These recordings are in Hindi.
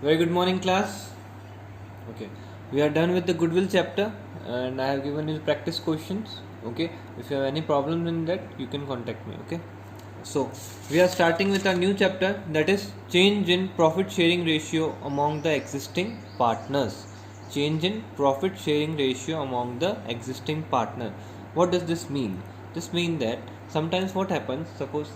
Very good morning, class. Okay, we are done with the goodwill chapter, and I have given you practice questions. Okay, if you have any problems in that, you can contact me. Okay, so we are starting with our new chapter, that is change in profit sharing ratio among the existing partners. Change in profit sharing ratio among the existing partner. What does this mean? This means that sometimes what happens, suppose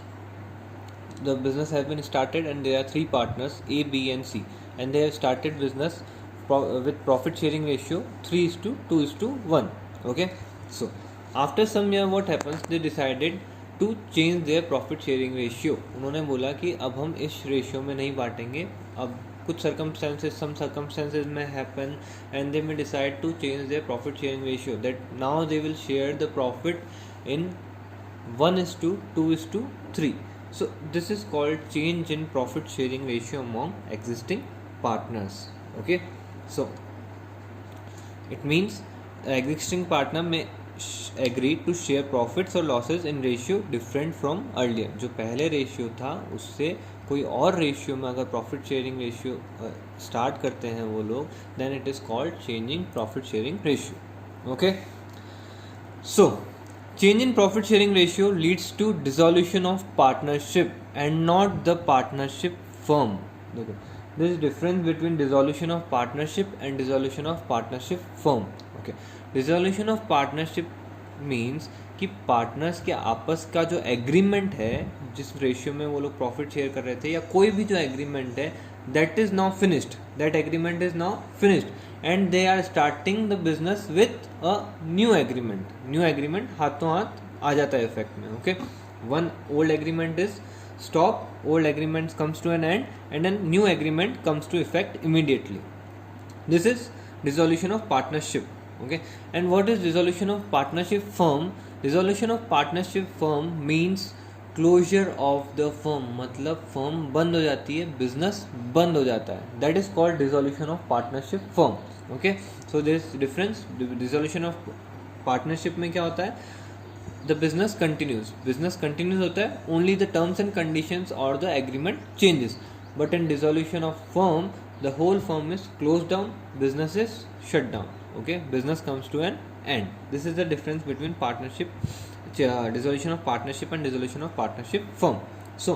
the business has been started and there are three partners A, B and C, and they have started business with profit sharing ratio 3 is to 2 is to 1. Okay, so after some year what happens, they decided to change their profit sharing ratio. उन्होंने बोला कि अब हम इस रेशियो में नहीं बांटेंगे, अब कुछ circumstances may happen and they may decide to change their profit sharing ratio, that now they will share the profit in 1 is to 2 is to 3. So this is called change in profit sharing ratio among existing partners. Okay, so it means existing partner may agree to share profits or losses in ratio different from earlier. जो पहले रेशियो था उससे कोई और रेशियो में अगर प्रॉफिट शेयरिंग रेशियो स्टार्ट करते हैं वो लोग, then it is called changing profit sharing ratio. Okay, so change in profit sharing ratio leads to dissolution of partnership and not the partnership firm. There is difference between dissolution of partnership and dissolution of partnership firm. Okay, dissolution of partnership means कि पार्टनर्स के आपस का जो एग्रीमेंट है, जिस रेशियो में वो लोग प्रॉफिट शेयर कर रहे थे, या कोई भी जो एग्रीमेंट है, that is now finished, that agreement is now finished and they are starting the business with a new agreement. New agreement हाथों हाथ आ जाता है इफेक्ट में. Okay, one old agreement is stop, old agreement comes to an end and then new agreement comes to effect immediately. This is dissolution of partnership. Okay, and what is dissolution of partnership firm? Dissolution of partnership firm means closure of the firm, मतलब फर्म बंद हो जाती है, बिजनेस बंद हो जाता है. That is called dissolution of partnership firm. Okay, so this difference. Dissolution of partnership में क्या होता है, द बिजनेस कंटिन्यूज होता है, only the terms and conditions और the agreement changes. But in dissolution of firm the whole firm is close down, business is shut down. Okay, business comes to an end. This is the difference between partnership, dissolution of partnership and dissolution of partnership firm. So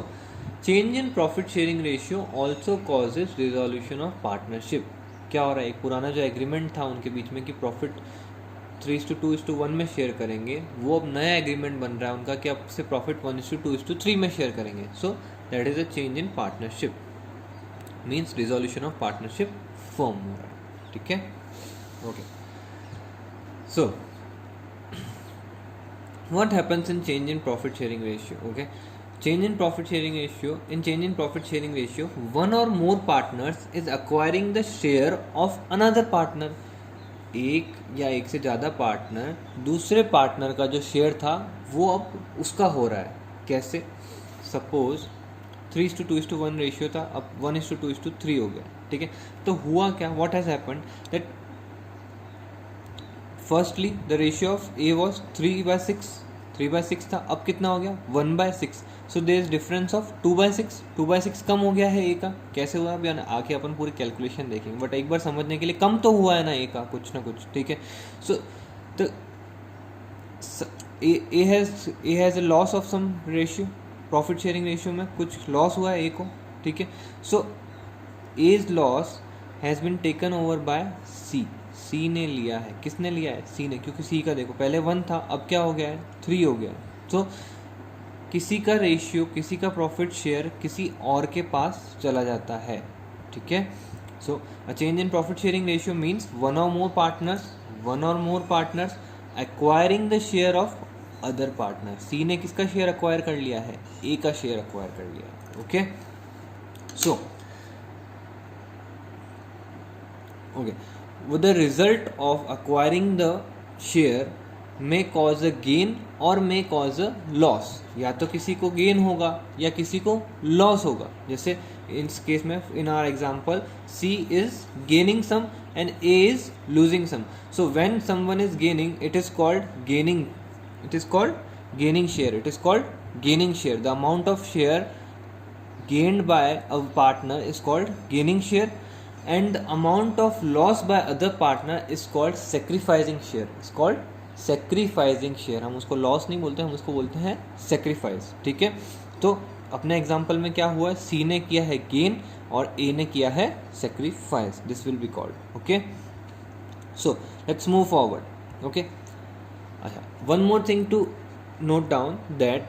change in profit sharing ratio also causes dissolution of partnership. क्या हो रहा है, एक पुराना जो एग्रीमेंट था उनके बीच में कि प्रॉफिट 3:2:1 में शेयर करेंगे, वो अब नया एग्रीमेंट बन रहा है उनका कि अब से प्रॉफिट 1:2:3 में शेयर करेंगे. So that is a change in partnership, means dissolution of partnership firm हो रहा है. ठीक है, okay, so what happens in change in profit sharing ratio? Okay, change in profit sharing ratio, in change in profit sharing ratio, one or more partners is acquiring the share of another partner. एक या एक से ज़्यादा पार्टनर दूसरे पार्टनर का जो शेयर था वो अब उसका हो रहा है. कैसे? सपोज 3:2:1 रेशियो था, अब 1:2:3 हो गया. ठीक है, तो हुआ क्या, what has happened that firstly the ratio of A was 3/6 था, अब कितना हो गया 1/6. So there is difference of 2/6 कम हो गया है ए का. कैसे हुआ, अभी आके अपन पूरी कैलकुलेशन देखेंगे, बट एक बार समझने के लिए कम तो हुआ है ना ए का कुछ ना कुछ. ठीक है, so the A has a loss of some ratio, profit sharing ratio में कुछ लॉस हुआ है ए को. ठीक है, so as loss has been taken over by C ने लिया है. किसने लिया है, सी ने, क्योंकि सी का देखो पहले 1 था, अब क्या हो गया है 3 हो गया है. तो किसी का रेशियो, किसी का प्रॉफिट शेयर किसी और के पास चला जाता है. ठीक है, so a change in profit sharing ratio means one or more partners acquiring the share of other partner. C ने किसका शेयर एक्वायर कर लिया है, ए का शेयर एक्वायर कर लिया है. Okay, so okay, with the result of acquiring the share may cause a gain or may cause a loss. या तो किसी को गेन होगा या किसी को लॉस होगा. जैसे इस केस में in our example C is gaining some and A is losing some. So when someone is gaining, it is called gaining share. It is called gaining share. The amount of share gained by a partner is called gaining share, and the amount of loss by other partner is called sacrificing share. It's called sacrificing share. हम उसको loss नहीं बोलते, हम उसको बोलते हैं sacrifice. ठीक है, तो अपने एग्जाम्पल में क्या हुआ, सी ने किया है गेन और ए ने किया है sacrifice. This will be called. Okay, so let's move forward. Okay, one more thing to note down, that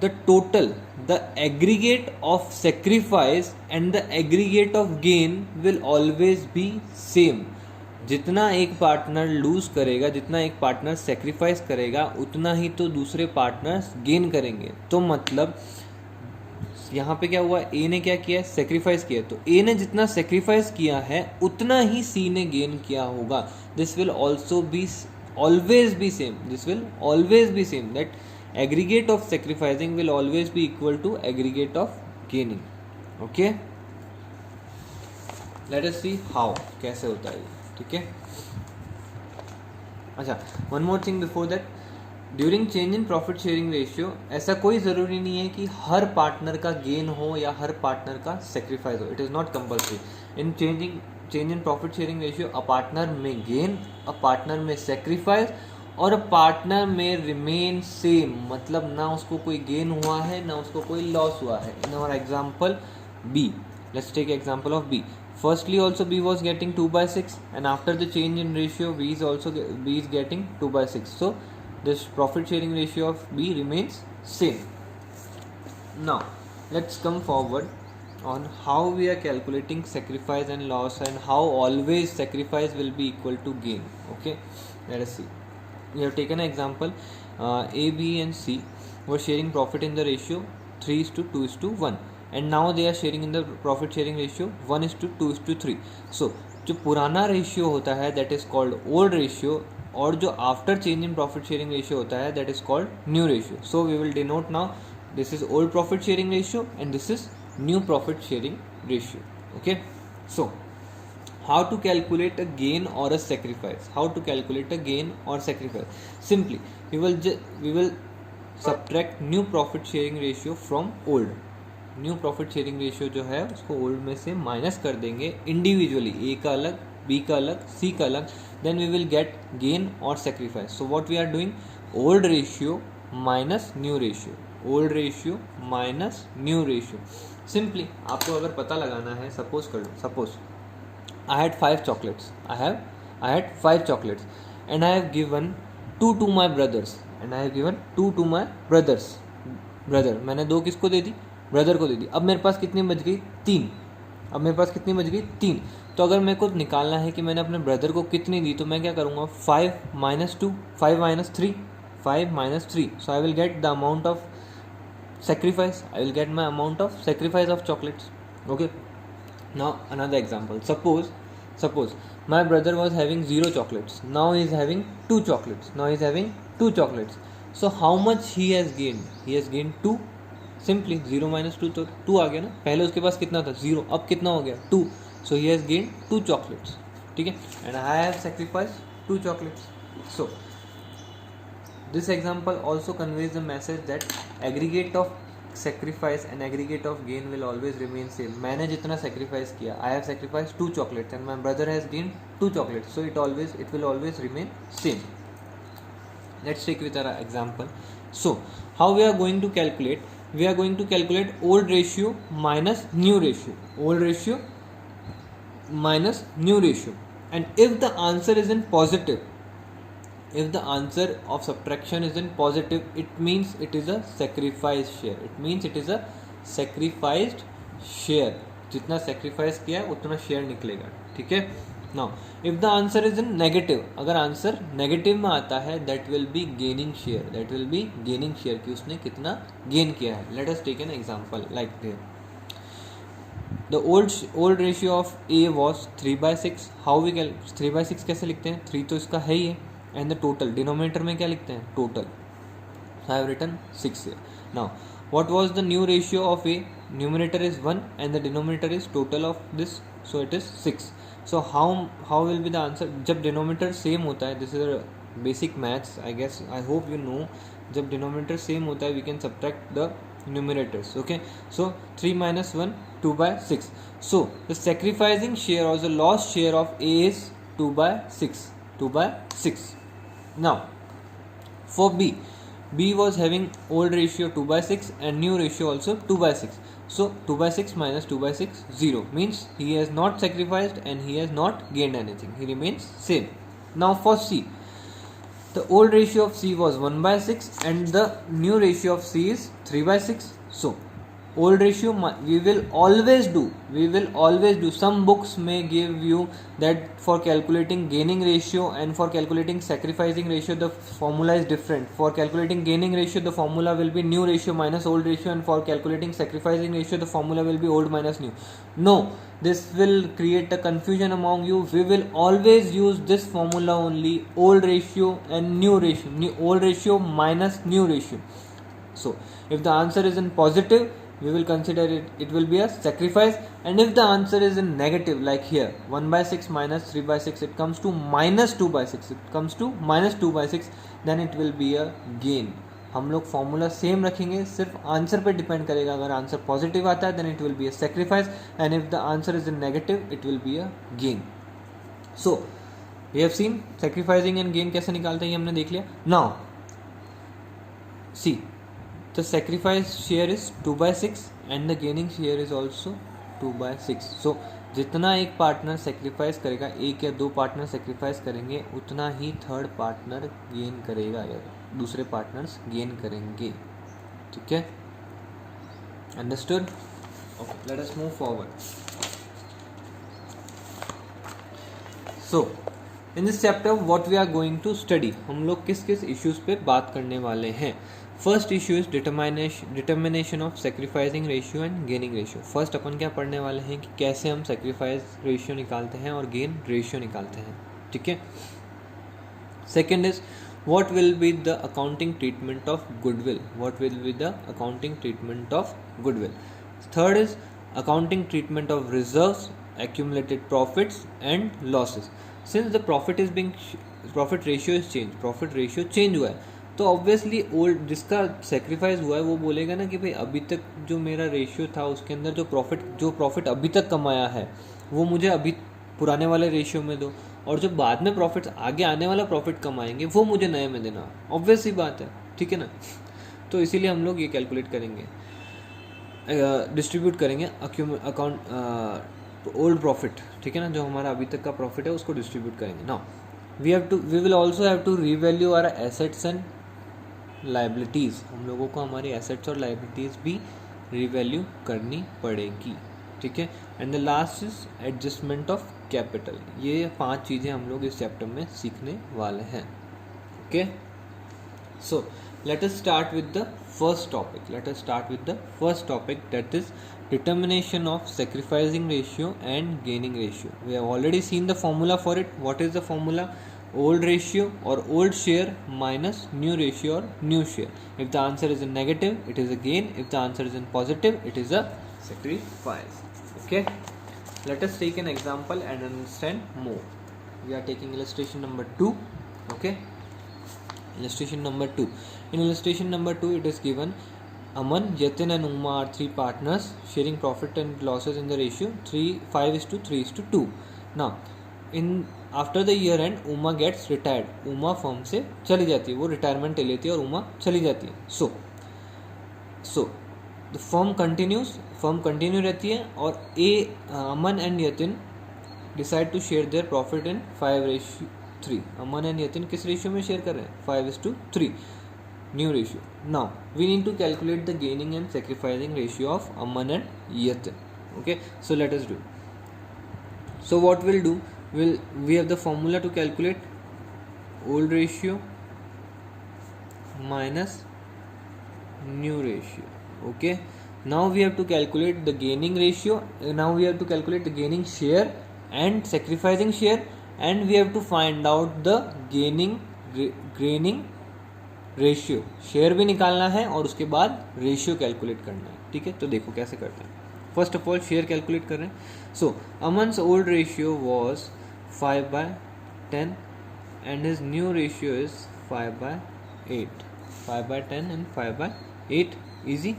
the total, the aggregate of sacrifice and the aggregate of gain will always be same. जितना एक पार्टनर लूज करेगा, जितना एक पार्टनर सेक्रीफाइस करेगा, उतना ही तो दूसरे पार्टनर्स गेन करेंगे. तो मतलब यहाँ पे क्या हुआ, ए ने क्या किया है, सेक्रीफाइस किया. तो ए ने जितना सेक्रीफाइस किया है उतना ही सी ने गेन किया होगा. This will also be always be same. This will always be same, that aggregate of sacrificing will always be equal to aggregate of gaining. Okay, let us see how, कैसे होता है. ठीक है, अच्छा, one more thing before that, during change in profit sharing ratio ऐसा कोई ज़रूरी नहीं है कि हर पार्टनर का गेन हो या हर पार्टनर का सेक्रीफाइस हो. It is not compulsory. In change in profit sharing ratio a partner में गेन, अ पार्टनर में सेक्रीफाइस और अ पार्टनर में रिमेन सेम. मतलब ना उसको कोई गेन हुआ है ना उसको कोई लॉस हुआ है. In our example B, let's take example of B. Firstly also B was getting 2/6 and after the change in ratio B is getting 2/6. So this profit sharing ratio of B remains same. Now let's come forward on how we are calculating sacrifice and loss and how always sacrifice will be equal to gain. Okay, let us see. We have taken an example. A, B and C were sharing profit in the ratio 3:2:1 and now they are sharing in the profit sharing ratio 1:2:3. So जो पुराना रेशियो होता है that is called old ratio और जो after change in profit sharing ratio होता है that is called new ratio. So we will denote now this is old profit sharing ratio and this is new profit sharing ratio. Okay, so how to calculate a gain or a sacrifice, how to calculate a gain or sacrifice. Simply we will subtract new profit sharing ratio from old. New profit sharing ratio जो है उसको ओल्ड में से माइनस कर देंगे इंडिविजुअली, ए का अलग, बी का अलग, सी का अलग. Then we will get gain or sacrifice. So what we are doing, old ratio minus new ratio, old ratio minus new ratio. Simply आपको अगर पता लगाना है, suppose कर लो, suppose I had 5 chocolates, I had 5 chocolates and I have given 2 to my brothers and I have given 2 to my brothers. Brother मैंने 2 किसको दे दी, ब्रदर को दे दी. अब मेरे पास कितनी बच गई, 3. अब मेरे पास कितनी बच गई, 3. तो अगर मेरे को निकालना है कि मैंने अपने ब्रदर को कितनी दी तो मैं क्या करूँगा, 5 - 2, 5 - 3, 5 - 3. सो I will get the amount of sacrifice, I will get my amount of sacrifice of chocolates. Okay, now another example. Suppose my brother was having 0 chocolates, now he is having 2 chocolates. So how much he has gained, he has gained 2. Simply 0 - 2 तो 2 आ गया ना. पहले उसके पास कितना था, 0, अब कितना हो गया, 2. सो ही हैज़ गेन 2 चॉकलेट्स. ठीक है, and I have sacrifice 2 chocolates. So this example also conveys the message that aggregate of sacrifice and aggregate of gain will always remain same. मैंने जितना sacrifice किया, I have sacrificed 2 chocolates and my brother has gained 2 chocolates, so it will always remain same. Let's take with our example. So how we are going to calculate, we are going to calculate old ratio minus new ratio, old ratio minus new ratio, and if the answer is in positive, if the answer of subtraction is in positive, it means it is a sacrificed share, it means it is a sacrificed share. जितना sacrifice किया है उतना share निकलेगा. ठीक है, now if the answer is in negative, अगर आंसर नेगेटिव में आता है that will be gaining share, that will be gaining share कि उसने कितना gain किया है. Let us take an example like this. The old ratio of A was 3/6. How we can 3/6 कैसे लिखते हैं, 3 तो इसका है ही है, and the total डिनोमिनेटर में क्या लिखते हैं, total. So I have written 6 here. Now what was the new ratio of A? Numerator is 1 and the denominator is total of this, so it is 6. So how will be the answer? जब denominator same होता है, this is a basic maths I guess, I hope you know, जब denominator same होता है we can subtract the numerators. Okay, so 3 minus 1, 2 by 6. So the sacrificing share or the lost share of A is 2 by 6. 2 by 6. Now for B was having old ratio 2 by 6 and new ratio also 2 by 6. So 2 by 6 minus 2 by 6, 0, means he has not sacrificed and he has not gained anything. He remains same. Now for C, the old ratio of C was 1 by 6 and the new ratio of C is 3 by 6. So old ratio we will always do. Some books may give you that for calculating gaining ratio and for calculating sacrificing ratio the formula is different. For calculating gaining ratio the formula will be new ratio minus old ratio, and for calculating sacrificing ratio the formula will be old minus new. No, this will create a confusion among you. We will always use this formula only, old ratio and new ratio, old ratio minus new ratio. So if the answer is in positive, we will consider it will be a sacrifice, and if the answer is in negative, like here 1 by 6 minus 3 by 6, it comes to minus 2 by 6, then it will be a gain. हम लोग फॉर्मूला सेम रखेंगे, सिर्फ आंसर पे डिपेंड करेगा. अगर आंसर पॉजिटिव आता है then it will be a sacrifice, and if the answer is in negative it will be a gain. So we have seen sacrificing and gain कैसे निकालते हैं, ये हमने देख लिया. Now see, the sacrifice share is 2 by 6 and the gaining share is also 2 by 6. So जितना एक पार्टनर सेक्रीफाइस करेगा, एक या दो पार्टनर सेक्रीफाइस करेंगे, उतना ही थर्ड पार्टनर गेन करेगा या दूसरे पार्टनर्स गेन करेंगे. ठीक है, understood? Okay, let us move forward. So in this chapter what we are going to study, हम लोग किस किस इश्यूज पे बात करने वाले हैं. First issue is determination of sacrificing ratio and gaining ratio. First अपन क्या पढ़ने वाले हैं कि कैसे हम सेक्रीफाइस रेशियो निकालते हैं और गेन रेशियो निकालते हैं. ठीक है. Second is what will be the accounting treatment of goodwill. Third is accounting treatment of reserves, accumulated profits and losses. Since the profit ratio is changed, profit ratio change हुआ है, तो ऑब्वियसली ओल्ड जिसका सेक्रीफाइस हुआ है वो बोलेगा ना कि भाई अभी तक जो मेरा रेशियो था उसके अंदर जो प्रॉफिट अभी तक कमाया है वो मुझे अभी पुराने वाले रेशियो में दो, और जो बाद में प्रॉफिट आगे आने वाला प्रॉफिट कमाएंगे वो मुझे नए में देना. ऑब्वियस ही बात है, ठीक है ना. तो इसीलिए हम लोग ये कैलकुलेट करेंगे, डिस्ट्रीब्यूट करेंगे अकाउंट ओल्ड प्रॉफिट. ठीक है ना, जो हमारा अभी तक का प्रॉफिट है उसको डिस्ट्रीब्यूट करेंगे. Now we will also have to revalue our assets and liabilities. हम लोगों को हमारी एसेट्स और लाइबिलिटीज़ भी रीवैल्यू करनी पड़ेगी. ठीक है. And the last is adjustment of capital. ये 5 चीज़ें हम लोग इस चैप्टर में सीखने वाले हैं. Okay, so let us start with the first topic, that is determination of sacrificing ratio and gaining ratio. We have already seen the formula for it. What is the formula? Old ratio or old share minus new ratio or new share. If the answer is in negative, it is a gain. If the answer is in positive, it is a sacrifice. Okay, let us take an example and understand more. We are taking illustration number 2. Okay, illustration number 2. In illustration number 2, it is given Aman, Yatin and Uma are 3 partners sharing profit and losses in the ratio 5:3:2. Now, after the year end, Uma gets retired. Uma firm से चली जाती है, वो रिटायरमेंट ले लेती है और Uma चली जाती है. So the firm continue रहती है, और Aman and Yatin decide to share their profit in 5:3. Aman and Yatin किस रेशियो में शेयर कर रहे हैं? 5:3, new ratio. Now we need to calculate the gaining and sacrificing ratio of Aman and Yatin. Okay, so let us do. So what we'll do, we have the formula to calculate old ratio minus new ratio. Okay, now we have to calculate the gaining ratio. Now we have to calculate the gaining share and sacrificing share, and we have to find out the gaining ratio. Share भी निकालना है और उसके बाद रेशियो कैलकुलेट करना है. ठीक है, तो देखो कैसे करते हैं. First of all share calculate कर रहे हैं. So Aman's old ratio was 5/10 and his new ratio is 5/8. 5/10 and 5/8. Easy.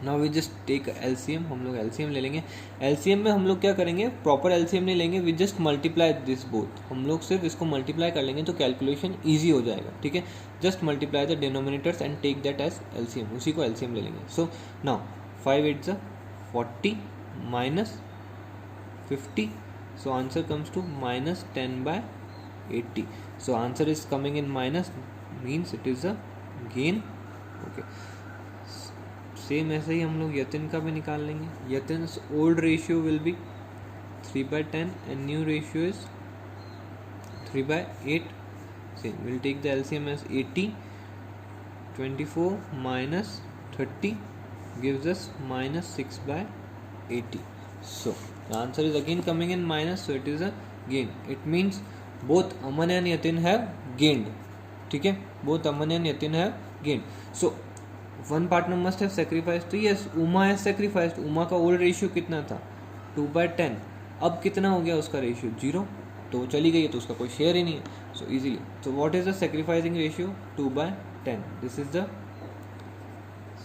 Now we just take LCM, हम लोग एलसीएम ले लेंगे। एलसीएम में हम लोग क्या करेंगे, प्रॉपर एलसीएम नहीं लेंगे, we just multiply this both, हम लोग सिर्फ इसको मल्टीप्लाई कर लेंगे तो कैलकुलेशन ईजी हो जाएगा, ठीक है। Just multiply the denominators and take that as LCM, उसी को एलसीएम ले लेंगे। सो नाउ 5 8 40 minus 50, so answer comes to minus 10/80. So answer is coming in minus, means it is a gain. Okay, same ऐसे ही हम लोग यतिन का भी निकाल लेंगे। Yatin's old ratio will be 3/10 and new ratio is 3/8. Same, we'll take the LCM as 80. 24 minus 30 gives us minus 6/80. So the answer is again coming in minus, so it is a gain. It means both Aman and Yatin have gained. ठीक है, both Aman and Yatin have gained. So one partner must have sacrificed. तो yes, Uma has sacrificed. Uma का old ratio कितना था 2/10, अब कितना हो गया उसका रेशियो 0, तो चली गई है तो उसका कोई शेयर ही नहीं है। So easily, so what is the sacrificing ratio 2/10. This is the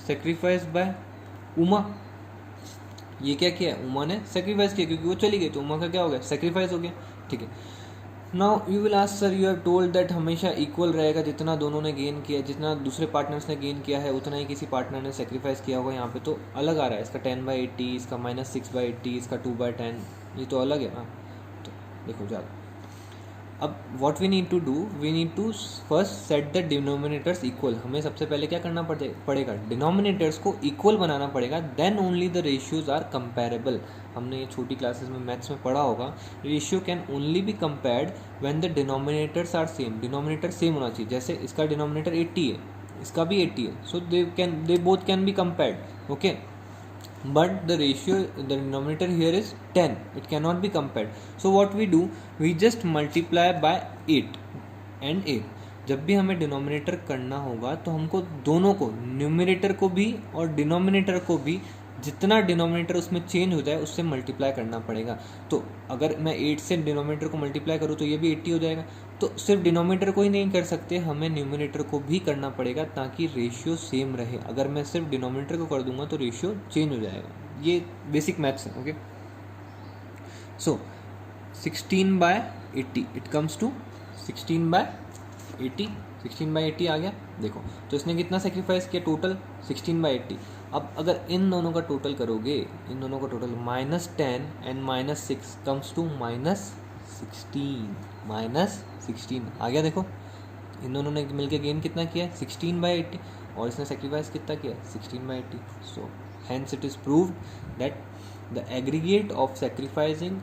sacrifice by Uma. ये क्या किया है, उमा ने सेक्रीफाइस किया क्योंकि वो चली गई, तो उमा का क्या हो गया, सेक्रीफाइस हो गया, ठीक है। Now you will ask sir, you have told that हमेशा इक्वल रहेगा, जितना दोनों ने गेन किया, जितना दूसरे पार्टनर्स ने गेन किया है उतना ही किसी पार्टनर ने सेक्रीफाइस किया होगा। यहाँ पे तो अलग आ रहा है, इसका 10/80, इसका -6/80, इसका 2/10, ये तो अलग है ना। तो देखो ज़्यादा, अब what we need to do, we need to first set the denominators equal. हमें सबसे पहले क्या करना पड़ेगा, डिनोमिनेटर्स को इक्वल बनाना पड़ेगा, then only the ratios are comparable. हमने ये छोटी क्लासेस में मैथ्स में पढ़ा होगा, ratio can only be compared when the denominators are same. Denominator same होना चाहिए, जैसे इसका डिनोमिनेटर 80 है, इसका भी 80 है, so they both can be compared, okay. but the ratio, the denominator here is 10, it cannot be compared. So what we do, we just multiply by 8 and 8। जब भी हमें डिनोमिनेटर करना होगा तो हमको दोनों को, न्यूमरेटर को भी और डिनोमिनेटर को भी, जितना डिनोमिनेटर उसमें चेंज हो जाए उससे मल्टीप्लाई करना पड़ेगा। तो अगर मैं 8 से डिनोमिनेटर को मल्टीप्लाई करूँ तो ये भी 80 हो जाएगा। तो सिर्फ डिनोमिनेटर को ही नहीं कर सकते, हमें न्यूमरेटर को भी करना पड़ेगा ताकि रेशियो सेम रहे। अगर मैं सिर्फ डिनोमिनेटर को कर दूंगा तो रेशियो चेंज हो जाएगा। ये बेसिक मैथ्स है, okay. So 16/80, it comes to 16/80। 16/80 आ गया, देखो तो इसने कितना सेक्रीफाइस किया, टोटल 16/80। अब अगर इन दोनों का टोटल करोगे, इन दोनों का टोटल -10 एंड -6 कम्स टू -16 आ गया। देखो इन दोनों ने मिलकर गेन कितना किया, 16/80, और इसने सेक्रीफाइस कितना किया, 16/80। So hence it is proved that the aggregate of sacrificing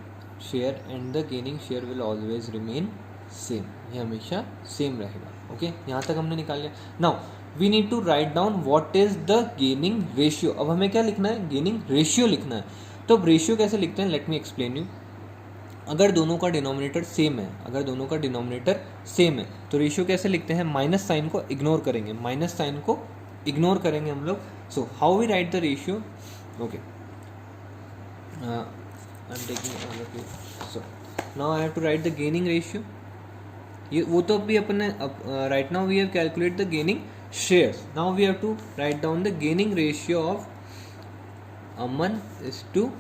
share and the gaining share will always remain same, ये हमेशा सेम रहेगा, ओके। यहाँ तक हमने निकाल लिया। Now we need to write down what is the gaining ratio. अब हमें क्या लिखना है, गेनिंग रेशियो लिखना है। तो अब रेशियो कैसे लिखते हैं, लेट मी एक्सप्लेन यू। अगर दोनों का डिनोमिनेटर सेम है, अगर दोनों का डिनोमिनेटर सेम है तो रेशियो कैसे लिखते हैं, माइनस साइन को इग्नोर करेंगे, माइनस साइन को इग्नोर करेंगे हम लोग। So how we write the ratio, okay, I am taking another page. So now I have to write the gaining ratio. ये वो तो अभी अपने right now we have calculate the gaining shares. Now we have to write down the gaining ratio of Aman is to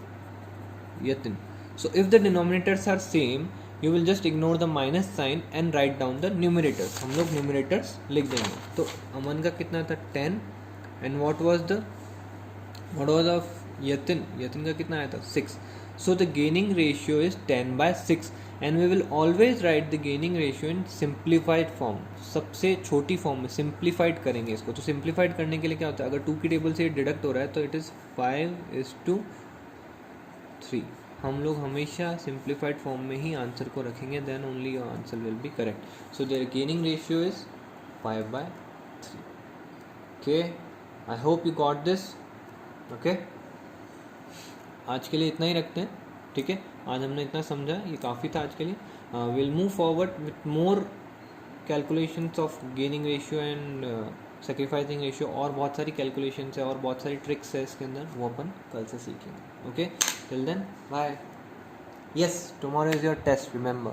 Yatin. So if the denominators are same, you will just ignore the minus sign and write down the numerators. हम लोग numerators लिख देंगे। तो अमन का कितना था 10 and what was of Yatin, Yatin का कितना आया था 6। So the gaining ratio is 10/6 and we will always write the gaining ratio in simplified form। सबसे छोटी फॉर्म में simplified करेंगे इसको। तो simplified करने के लिए क्या होता है, अगर 2 की टेबल से डिडक्ट हो रहा है तो it is 5:3। हम लोग हमेशा सिंप्लीफाइड फॉर्म में ही आंसर को रखेंगे, then only your answer will be correct. So their gaining ratio is 5/3। Okay, I hope you got this, okay. आज के लिए इतना ही रखते हैं, ठीक है। आज हमने इतना समझा, ये काफ़ी था आज के लिए। Will move forward with more calculations of gaining ratio and sacrificing ratio, और बहुत सारी कैलकुलेशंस है और बहुत सारी ट्रिक्स है इसके अंदर, वो अपन कल से सीखेंगे, okay. Till then, bye. Yes, tomorrow is your test, remember.